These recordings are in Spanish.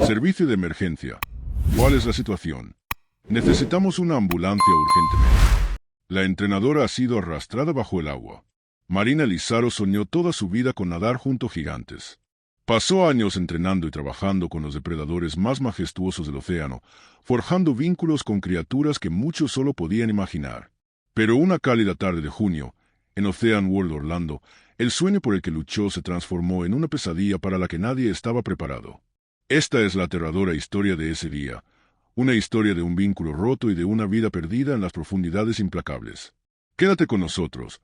Servicio de emergencia. ¿Cuál es la situación? Necesitamos una ambulancia urgentemente. La entrenadora ha sido arrastrada bajo el agua. Marina Lizaro soñó toda su vida con nadar junto a gigantes. Pasó años entrenando y trabajando con los depredadores más majestuosos del océano, forjando vínculos con criaturas que muchos solo podían imaginar. Pero una cálida tarde de junio, en Ocean World Orlando, el sueño por el que luchó se transformó en una pesadilla para la que nadie estaba preparado. Esta es la aterradora historia de ese día, una historia de un vínculo roto y de una vida perdida en las profundidades implacables. Quédate con nosotros,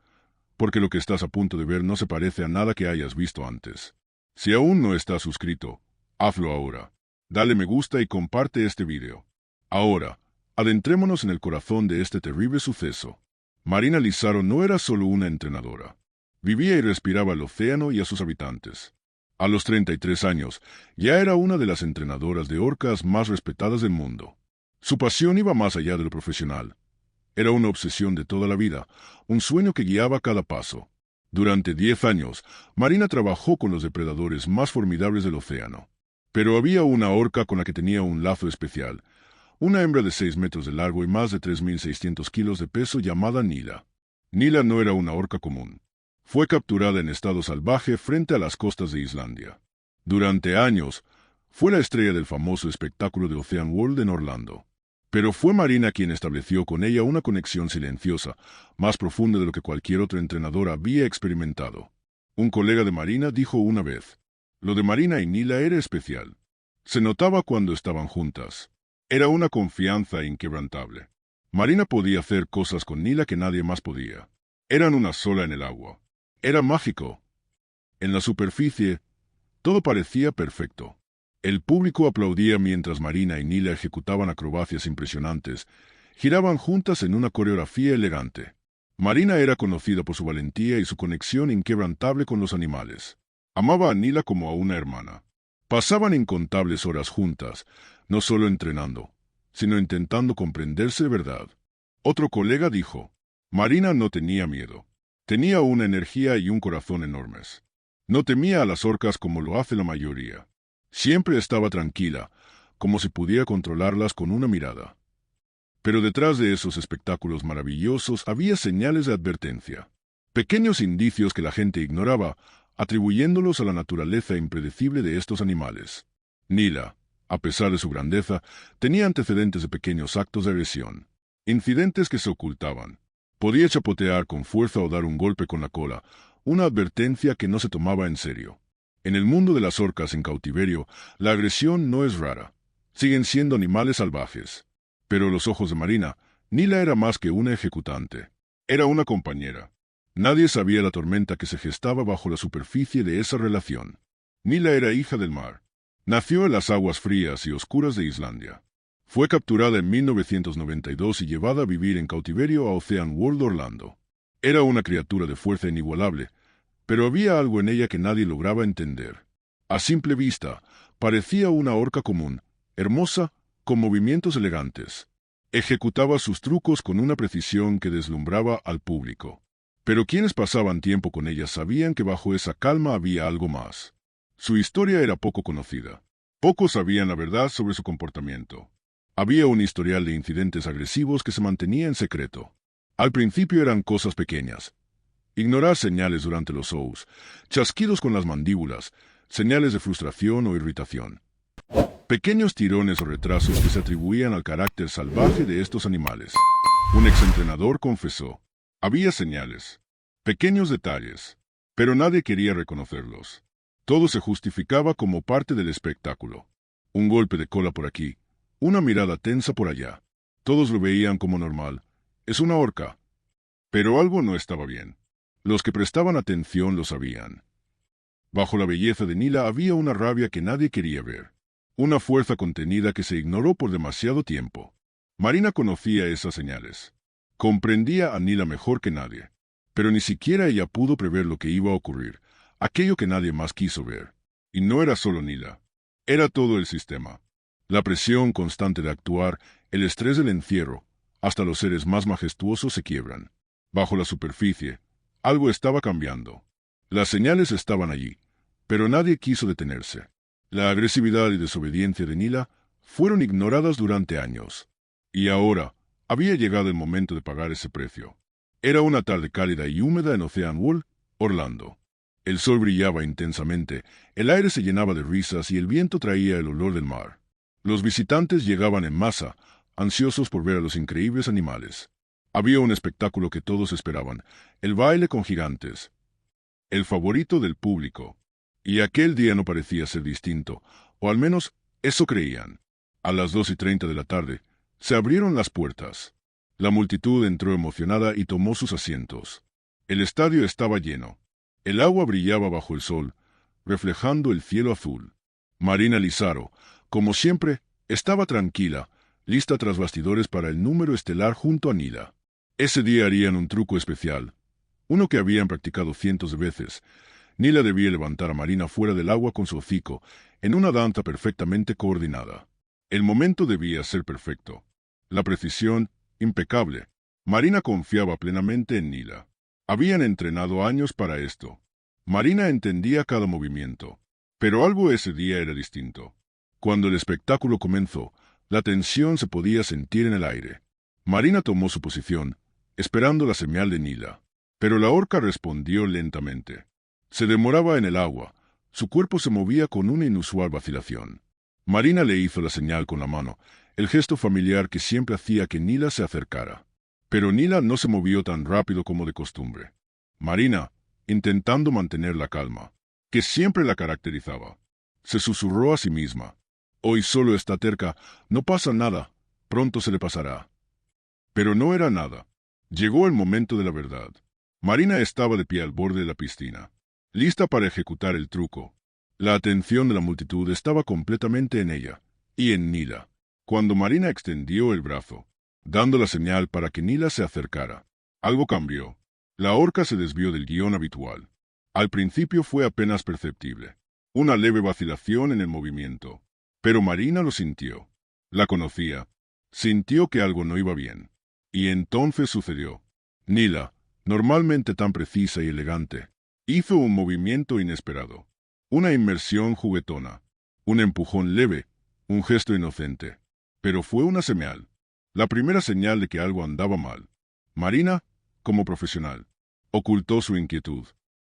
porque lo que estás a punto de ver no se parece a nada que hayas visto antes. Si aún no estás suscrito, hazlo ahora. Dale me gusta y comparte este video. Ahora, adentrémonos en el corazón de este terrible suceso. Marina Lizaro no era solo una entrenadora. Vivía y respiraba el océano y a sus habitantes. A los 33 años, ya era una de las entrenadoras de orcas más respetadas del mundo. Su pasión iba más allá de lo profesional. Era una obsesión de toda la vida, un sueño que guiaba cada paso. Durante 10 años, Marina trabajó con los depredadores más formidables del océano. Pero había una orca con la que tenía un lazo especial, una hembra de 6 metros de largo y más de 3.600 kilos de peso llamada Nila. Nila no era una orca común. Fue capturada en estado salvaje frente a las costas de Islandia. Durante años, fue la estrella del famoso espectáculo de Ocean World en Orlando. Pero fue Marina quien estableció con ella una conexión silenciosa, más profunda de lo que cualquier otro entrenador había experimentado. Un colega de Marina dijo una vez: lo de Marina y Nila era especial. Se notaba cuando estaban juntas. Era una confianza inquebrantable. Marina podía hacer cosas con Nila que nadie más podía. Eran una sola en el agua. Era mágico. En la superficie, todo parecía perfecto. El público aplaudía mientras Marina y Nila ejecutaban acrobacias impresionantes. Giraban juntas en una coreografía elegante. Marina era conocida por su valentía y su conexión inquebrantable con los animales. Amaba a Nila como a una hermana. Pasaban incontables horas juntas, no solo entrenando, sino intentando comprenderse de verdad. Otro colega dijo: Marina no tenía miedo. Tenía una energía y un corazón enormes. No temía a las orcas como lo hace la mayoría. Siempre estaba tranquila, como si pudiera controlarlas con una mirada. Pero detrás de esos espectáculos maravillosos había señales de advertencia. Pequeños indicios que la gente ignoraba, atribuyéndolos a la naturaleza impredecible de estos animales. Nila, a pesar de su grandeza, tenía antecedentes de pequeños actos de agresión. Incidentes que se ocultaban. Podía chapotear con fuerza o dar un golpe con la cola, una advertencia que no se tomaba en serio. En el mundo de las orcas en cautiverio, la agresión no es rara. Siguen siendo animales salvajes. Pero a los ojos de Marina, Nila era más que una ejecutante. Era una compañera. Nadie sabía la tormenta que se gestaba bajo la superficie de esa relación. Nila era hija del mar. Nació en las aguas frías y oscuras de Islandia. Fue capturada en 1992 y llevada a vivir en cautiverio a Ocean World Orlando. Era una criatura de fuerza inigualable, pero había algo en ella que nadie lograba entender. A simple vista, parecía una orca común, hermosa, con movimientos elegantes. Ejecutaba sus trucos con una precisión que deslumbraba al público. Pero quienes pasaban tiempo con ella sabían que bajo esa calma había algo más. Su historia era poco conocida. Pocos sabían la verdad sobre su comportamiento. Había un historial de incidentes agresivos que se mantenía en secreto. Al principio eran cosas pequeñas. Ignorar señales durante los shows, chasquidos con las mandíbulas, señales de frustración o irritación. Pequeños tirones o retrasos que se atribuían al carácter salvaje de estos animales. Un exentrenador confesó: había señales, pequeños detalles, pero nadie quería reconocerlos. Todo se justificaba como parte del espectáculo. Un golpe de cola por aquí, una mirada tensa por allá. Todos lo veían como normal. Es una orca. Pero algo no estaba bien. Los que prestaban atención lo sabían. Bajo la belleza de Nila había una rabia que nadie quería ver. Una fuerza contenida que se ignoró por demasiado tiempo. Marina conocía esas señales. Comprendía a Nila mejor que nadie. Pero ni siquiera ella pudo prever lo que iba a ocurrir, aquello que nadie más quiso ver. Y no era solo Nila. Era todo el sistema. La presión constante de actuar, el estrés del encierro, hasta los seres más majestuosos se quiebran. Bajo la superficie, algo estaba cambiando. Las señales estaban allí, pero nadie quiso detenerse. La agresividad y desobediencia de Nila fueron ignoradas durante años. Y ahora había llegado el momento de pagar ese precio. Era una tarde cálida y húmeda en Ocean World, Orlando. El sol brillaba intensamente, el aire se llenaba de risas y el viento traía el olor del mar. Los visitantes llegaban en masa, ansiosos por ver a los increíbles animales. Había un espectáculo que todos esperaban, el baile con gigantes, el favorito del público. Y aquel día no parecía ser distinto, o al menos eso creían. A las 2:30 de la tarde, se abrieron las puertas. La multitud entró emocionada y tomó sus asientos. El estadio estaba lleno. El agua brillaba bajo el sol, reflejando el cielo azul. Marina Lizaro, como siempre, estaba tranquila, lista tras bastidores para el número estelar junto a Nila. Ese día harían un truco especial, uno que habían practicado cientos de veces. Nila debía levantar a Marina fuera del agua con su hocico, en una danza perfectamente coordinada. El momento debía ser perfecto. La precisión, impecable. Marina confiaba plenamente en Nila. Habían entrenado años para esto. Marina entendía cada movimiento. Pero algo ese día era distinto. Cuando el espectáculo comenzó, la tensión se podía sentir en el aire. Marina tomó su posición, esperando la señal de Nila. Pero la orca respondió lentamente. Se demoraba en el agua. Su cuerpo se movía con una inusual vacilación. Marina le hizo la señal con la mano, el gesto familiar que siempre hacía que Nila se acercara. Pero Nila no se movió tan rápido como de costumbre. Marina, intentando mantener la calma, que siempre la caracterizaba, se susurró a sí misma. Hoy solo está terca, no pasa nada, pronto se le pasará. Pero no era nada. Llegó el momento de la verdad. Marina estaba de pie al borde de la piscina, lista para ejecutar el truco. La atención de la multitud estaba completamente en ella, y en Nila. Cuando Marina extendió el brazo, dando la señal para que Nila se acercara, algo cambió. La orca se desvió del guión habitual. Al principio fue apenas perceptible, una leve vacilación en el movimiento. Pero Marina lo sintió. La conocía. Sintió que algo no iba bien. Y entonces sucedió. Nila, normalmente tan precisa y elegante, hizo un movimiento inesperado. Una inmersión juguetona. Un empujón leve. Un gesto inocente. Pero fue una señal. La primera señal de que algo andaba mal. Marina, como profesional, ocultó su inquietud.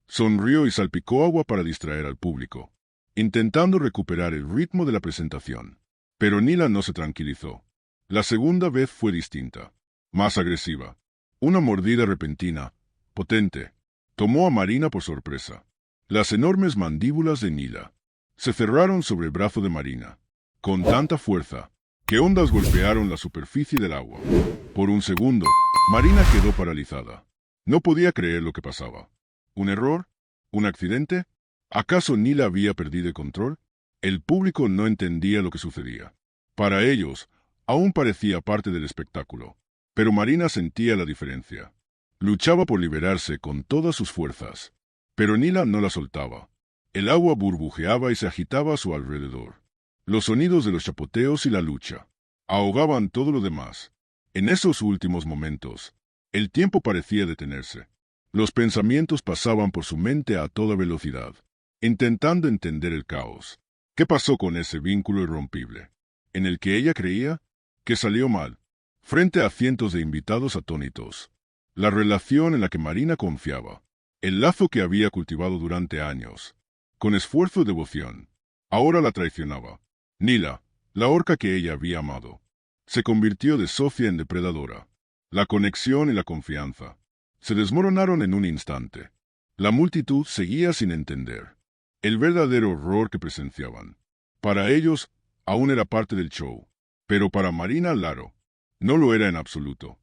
Sonrió y salpicó agua para distraer al público, intentando recuperar el ritmo de la presentación. Pero Nila no se tranquilizó. La segunda vez fue distinta, más agresiva. Una mordida repentina, potente, tomó a Marina por sorpresa. Las enormes mandíbulas de Nila se cerraron sobre el brazo de Marina, con tanta fuerza que ondas golpearon la superficie del agua. Por un segundo, Marina quedó paralizada. No podía creer lo que pasaba. ¿Un error? ¿Un accidente? ¿Acaso Nila había perdido el control? El público no entendía lo que sucedía. Para ellos, aún parecía parte del espectáculo. Pero Marina sentía la diferencia. Luchaba por liberarse con todas sus fuerzas. Pero Nila no la soltaba. El agua burbujeaba y se agitaba a su alrededor. Los sonidos de los chapoteos y la lucha ahogaban todo lo demás. En esos últimos momentos, el tiempo parecía detenerse. Los pensamientos pasaban por su mente a toda velocidad, intentando entender el caos. ¿Qué pasó con ese vínculo irrompible, en el que ella creía que salió mal, frente a cientos de invitados atónitos? La relación en la que Marina confiaba, el lazo que había cultivado durante años, con esfuerzo y devoción, ahora la traicionaba. Nila, la orca que ella había amado, se convirtió de socia en depredadora. La conexión y la confianza se desmoronaron en un instante. La multitud seguía sin entender el verdadero horror que presenciaban. Para ellos, aún era parte del show, pero para Marina Laro, no lo era en absoluto.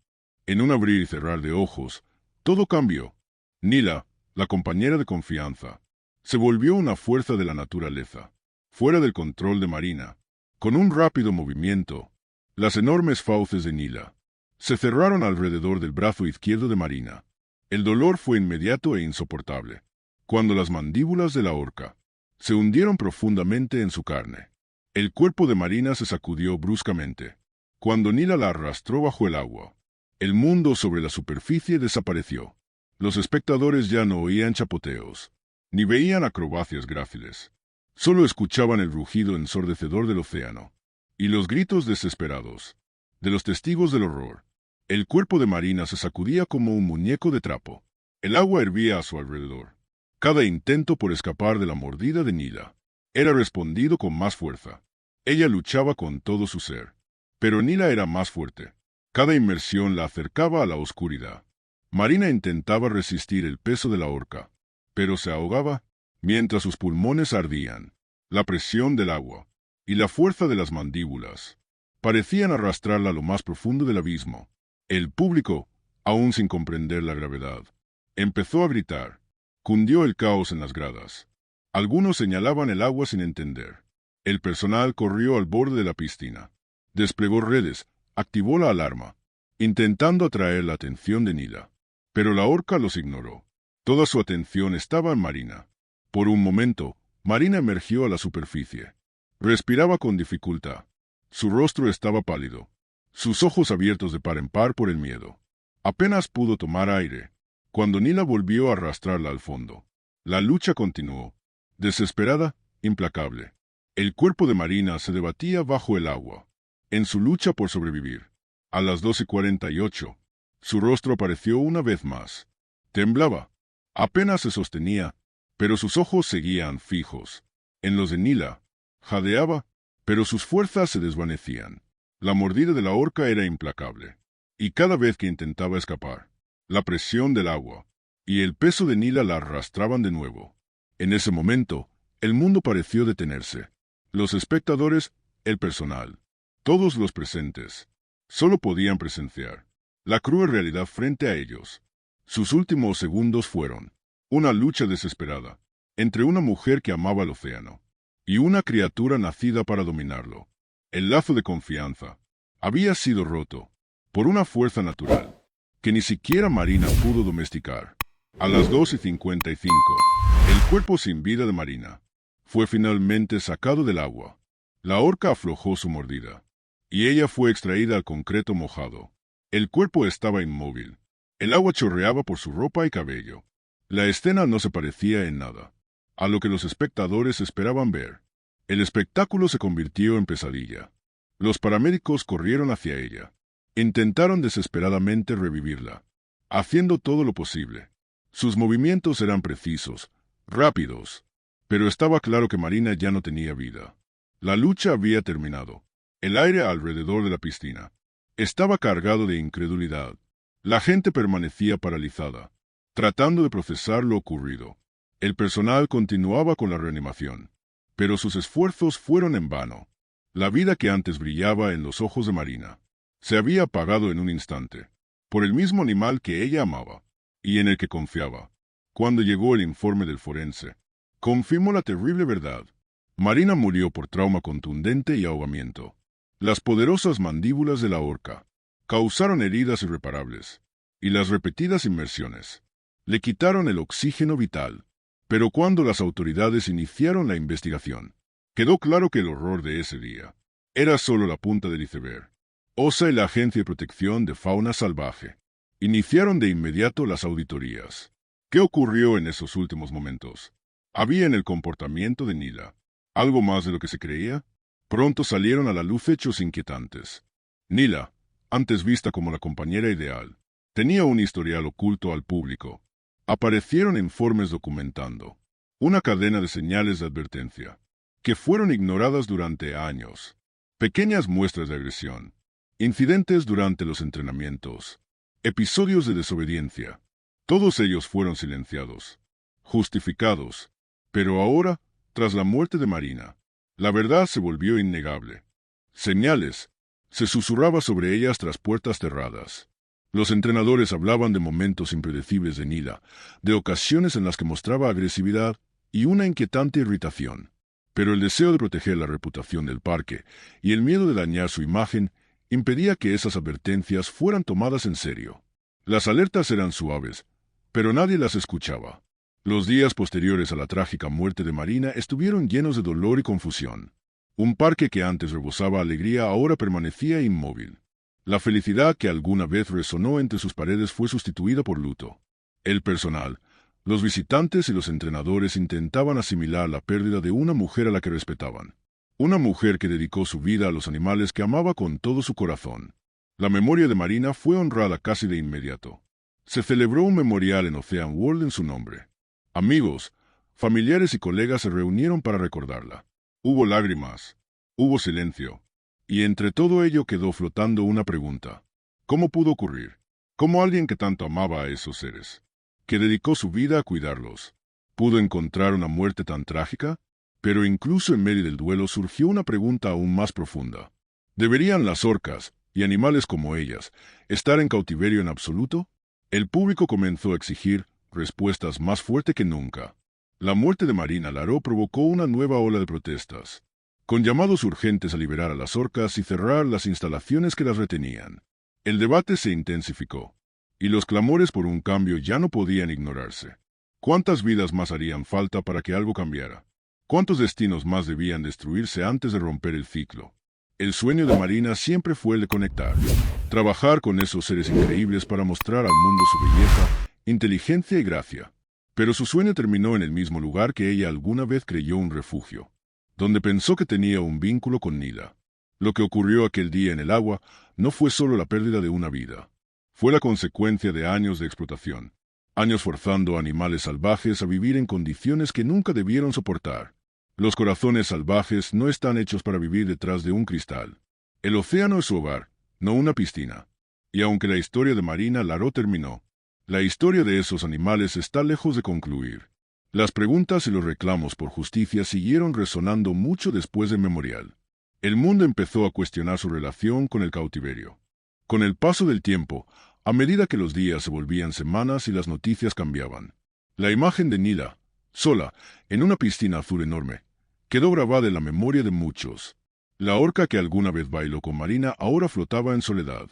En un abrir y cerrar de ojos, todo cambió. Nila, la compañera de confianza, se volvió una fuerza de la naturaleza, fuera del control de Marina. Con un rápido movimiento, las enormes fauces de Nila se cerraron alrededor del brazo izquierdo de Marina. El dolor fue inmediato e insoportable, cuando las mandíbulas de la orca se hundieron profundamente en su carne. El cuerpo de Marina se sacudió bruscamente. Cuando Nila la arrastró bajo el agua, el mundo sobre la superficie desapareció. Los espectadores ya no oían chapoteos, ni veían acrobacias gráciles. Solo escuchaban el rugido ensordecedor del océano y los gritos desesperados de los testigos del horror. El cuerpo de Marina se sacudía como un muñeco de trapo. El agua hervía a su alrededor. Cada intento por escapar de la mordida de Nila era respondido con más fuerza. Ella luchaba con todo su ser, pero Nila era más fuerte. Cada inmersión la acercaba a la oscuridad. Marina intentaba resistir el peso de la horca, pero se ahogaba mientras sus pulmones ardían. La presión del agua y la fuerza de las mandíbulas parecían arrastrarla a lo más profundo del abismo. El público, aún sin comprender la gravedad, empezó a gritar. Cundió el caos en las gradas. Algunos señalaban el agua sin entender. El personal corrió al borde de la piscina. Desplegó redes, activó la alarma, intentando atraer la atención de Nila. Pero la orca los ignoró. Toda su atención estaba en Marina. Por un momento, Marina emergió a la superficie. Respiraba con dificultad. Su rostro estaba pálido, sus ojos abiertos de par en par por el miedo. Apenas pudo tomar aire cuando Nila volvió a arrastrarla al fondo. La lucha continuó, desesperada, implacable. El cuerpo de Marina se debatía bajo el agua, en su lucha por sobrevivir. A las 12:48, su rostro apareció una vez más. Temblaba. Apenas se sostenía, pero sus ojos seguían fijos en los de Nila. Jadeaba, pero sus fuerzas se desvanecían. La mordida de la orca era implacable, y cada vez que intentaba escapar, la presión del agua y el peso de Nila la arrastraban de nuevo. En ese momento, el mundo pareció detenerse. Los espectadores, el personal, todos los presentes, solo podían presenciar la cruel realidad frente a ellos. Sus últimos segundos fueron una lucha desesperada entre una mujer que amaba el océano y una criatura nacida para dominarlo. El lazo de confianza había sido roto por una fuerza natural que ni siquiera Marina pudo domesticar. A las 12:55, el cuerpo sin vida de Marina fue finalmente sacado del agua. La orca aflojó su mordida, y ella fue extraída al concreto mojado. El cuerpo estaba inmóvil. El agua chorreaba por su ropa y cabello. La escena no se parecía en nada a lo que los espectadores esperaban ver. El espectáculo se convirtió en pesadilla. Los paramédicos corrieron hacia ella. Intentaron desesperadamente revivirla, haciendo todo lo posible. Sus movimientos eran precisos, rápidos, pero estaba claro que Marina ya no tenía vida. La lucha había terminado. El aire alrededor de la piscina estaba cargado de incredulidad. La gente permanecía paralizada, tratando de procesar lo ocurrido. El personal continuaba con la reanimación, pero sus esfuerzos fueron en vano. La vida que antes brillaba en los ojos de Marina se había apagado en un instante, por el mismo animal que ella amaba y en el que confiaba. Cuando llegó el informe del forense, confirmó la terrible verdad. Marina murió por trauma contundente y ahogamiento. Las poderosas mandíbulas de la orca causaron heridas irreparables, y las repetidas inmersiones le quitaron el oxígeno vital. Pero cuando las autoridades iniciaron la investigación, quedó claro que el horror de ese día era solo la punta del iceberg. OSA y la Agencia de Protección de Fauna Salvaje iniciaron de inmediato las auditorías. ¿Qué ocurrió en esos últimos momentos? ¿Había en el comportamiento de Nila algo más de lo que se creía? Pronto salieron a la luz hechos inquietantes. Nila, antes vista como la compañera ideal, tenía un historial oculto al público. Aparecieron informes documentando una cadena de señales de advertencia que fueron ignoradas durante años. Pequeñas muestras de agresión, incidentes durante los entrenamientos, episodios de desobediencia. Todos ellos fueron silenciados, justificados. Pero ahora, tras la muerte de Marina, la verdad se volvió innegable. Señales se susurraba sobre ellas tras puertas cerradas. Los entrenadores hablaban de momentos impredecibles de Nila, de ocasiones en las que mostraba agresividad y una inquietante irritación. Pero el deseo de proteger la reputación del parque y el miedo de dañar su imagen impedía que esas advertencias fueran tomadas en serio. Las alertas eran suaves, pero nadie las escuchaba. Los días posteriores a la trágica muerte de Marina estuvieron llenos de dolor y confusión. Un parque que antes rebosaba alegría ahora permanecía inmóvil. La felicidad que alguna vez resonó entre sus paredes fue sustituida por luto. El personal, Los visitantes y los entrenadores intentaban asimilar la pérdida de una mujer a la que respetaban. Una mujer que dedicó su vida a los animales que amaba con todo su corazón. La memoria de Marina fue honrada casi de inmediato. Se celebró un memorial en Ocean World en su nombre. Amigos, familiares y colegas se reunieron para recordarla. Hubo lágrimas, hubo silencio, y entre todo ello quedó flotando una pregunta. ¿Cómo pudo ocurrir? ¿Cómo alguien que tanto amaba a esos seres, que dedicó su vida a cuidarlos, pudo encontrar una muerte tan trágica? Pero incluso en medio del duelo surgió una pregunta aún más profunda. ¿Deberían las orcas, y animales como ellas, estar en cautiverio en absoluto? El público comenzó a exigir respuestas más fuertes que nunca. La muerte de Marina Laró provocó una nueva ola de protestas, con llamados urgentes a liberar a las orcas y cerrar las instalaciones que las retenían. El debate se intensificó, y los clamores por un cambio ya no podían ignorarse. ¿Cuántas vidas más harían falta para que algo cambiara? ¿Cuántos destinos más debían destruirse antes de romper el ciclo? El sueño de Marina siempre fue el de conectar, trabajar con esos seres increíbles para mostrar al mundo su belleza, inteligencia y gracia. Pero su sueño terminó en el mismo lugar que ella alguna vez creyó un refugio, donde pensó que tenía un vínculo con Nila. Lo que ocurrió aquel día en el agua no fue solo la pérdida de una vida. Fue la consecuencia de años de explotación, años forzando a animales salvajes a vivir en condiciones que nunca debieron soportar. Los corazones salvajes no están hechos para vivir detrás de un cristal. El océano es su hogar, no una piscina. Y aunque la historia de Marina Laró terminó, la historia de esos animales está lejos de concluir. Las preguntas y los reclamos por justicia siguieron resonando mucho después del memorial. El mundo empezó a cuestionar su relación con el cautiverio. Con el paso del tiempo, a medida que los días se volvían semanas y las noticias cambiaban, la imagen de Nila, sola, en una piscina azul enorme, quedó grabada en la memoria de muchos. La orca que alguna vez bailó con Marina ahora flotaba en soledad.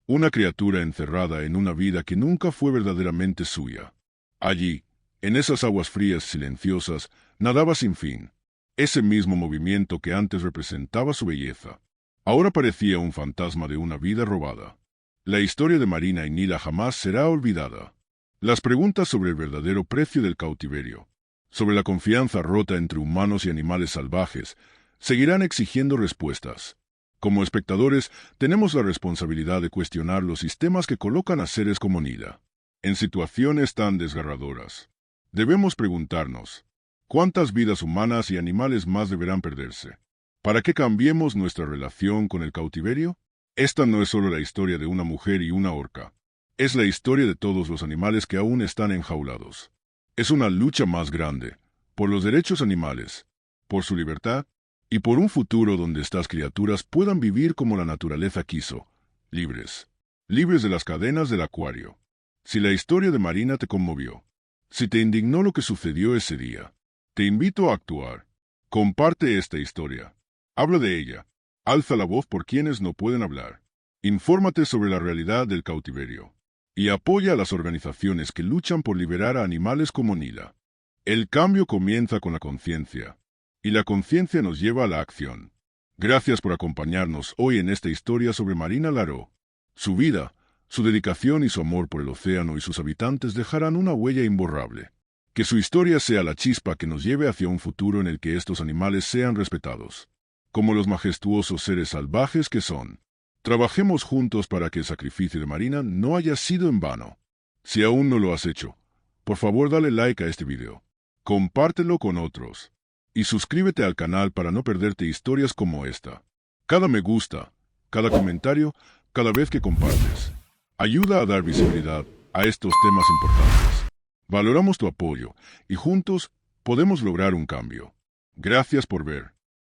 Una criatura encerrada en una vida que nunca fue verdaderamente suya. Allí, en esas aguas frías silenciosas, nadaba sin fin. Ese mismo movimiento que antes representaba su belleza, ahora parecía un fantasma de una vida robada. La historia de Marina y Nila jamás será olvidada. Las preguntas sobre el verdadero precio del cautiverio, sobre la confianza rota entre humanos y animales salvajes, seguirán exigiendo respuestas. Como espectadores, tenemos la responsabilidad de cuestionar los sistemas que colocan a seres como Nila en situaciones tan desgarradoras. Debemos preguntarnos, ¿cuántas vidas humanas y animales más deberán perderse para que cambiemos nuestra relación con el cautiverio? Esta no es solo la historia de una mujer y una orca. Es la historia de todos los animales que aún están enjaulados. Es una lucha más grande, por los derechos animales, por su libertad, y por un futuro donde estas criaturas puedan vivir como la naturaleza quiso, libres, libres de las cadenas del acuario. Si la historia de Marina te conmovió, si te indignó lo que sucedió ese día, te invito a actuar. Comparte esta historia. Habla de ella. Alza la voz por quienes no pueden hablar. Infórmate sobre la realidad del cautiverio. Y apoya a las organizaciones que luchan por liberar a animales como Nila. El cambio comienza con la conciencia, y la conciencia nos lleva a la acción. Gracias por acompañarnos hoy en esta historia sobre Marina Laró. Su vida, su dedicación y su amor por el océano y sus habitantes dejarán una huella imborrable. Que su historia sea la chispa que nos lleve hacia un futuro en el que estos animales sean respetados, como los majestuosos seres salvajes que son. Trabajemos juntos para que el sacrificio de Marina no haya sido en vano. Si aún no lo has hecho, por favor dale like a este video, compártelo con otros, y suscríbete al canal para no perderte historias como esta. Cada me gusta, cada comentario, cada vez que compartes, ayuda a dar visibilidad a estos temas importantes. Valoramos tu apoyo, y juntos podemos lograr un cambio. Gracias por ver.